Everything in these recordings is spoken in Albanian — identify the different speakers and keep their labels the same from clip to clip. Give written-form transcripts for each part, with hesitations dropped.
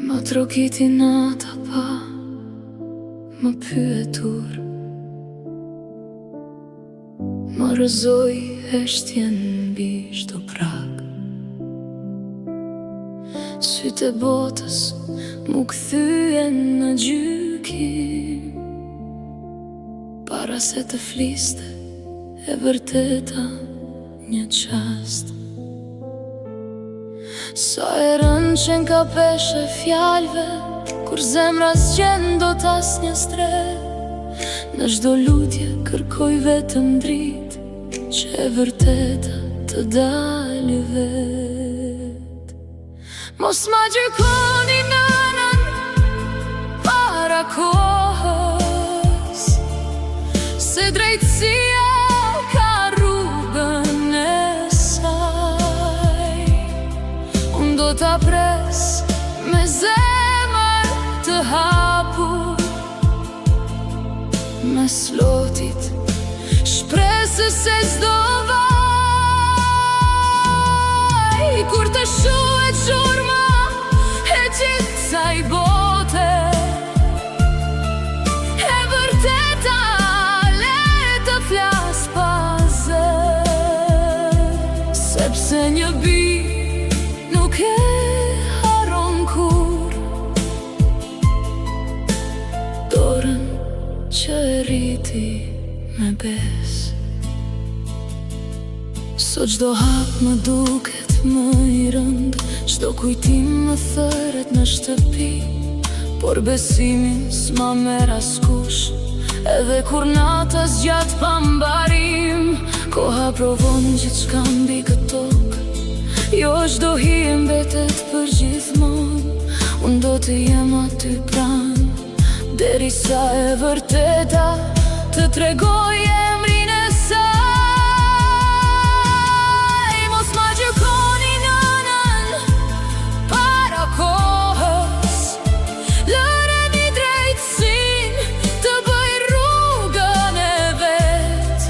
Speaker 1: Ma trokiti nata pa më pyetur, ma rëzoj heshtjen mbi çdo prag. Sytë e botës mu kthyen në gjykim, para se të fliste e vërteta një qast. Sa e rënë që n'ka peshe fjalve, kur zemra s'gjen do t'as një stre. Në çdo lutje kërkoj vetëm dritë, që e vërteta të dalë vet. Mos ma gjykoni nënën para kohës, se drejtësia ka rrugën e saj. Unë do t'a pres me zemër të hapur, me slotit shpresës se s'do vaj. Kur të shuhet zhurma e gjithë kësaj bote, e vërteta le të flas pa zë, sepse një bi nuk e haron kur dorën që e rriti me bes. Sot çdo hap më duket më i rënd, çdo kujtim më thëret në shtëpi, por besimin s'ma merr askush, edhe kur nata zgjat pa mbarim. Koha provon gjithçka mbi këtë tokë, jo çdo hije mbetet për gjithmonë. Unë do të jem aty pranë, derisa e vërteta të tregoj emrin e saj. Mos ma gjykoni nënën para kohës, lëreni drejtësin të bëj rrugën e vet.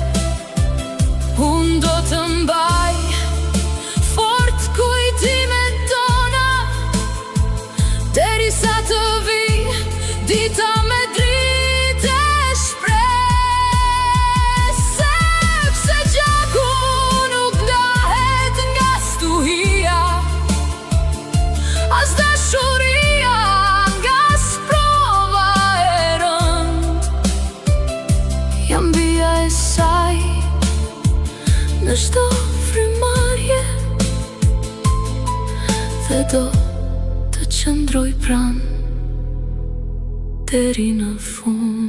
Speaker 1: Unë do të mbaj fort kujtimet tona, derisa të vi dita me dritë e shpres. Sepse gjaku nuk ndahet nga stuhia, as dashuria nga sprova e rënd. Jam bia e saj në çdo frymarrje, dhe do të qëndroj pranë deri në fund.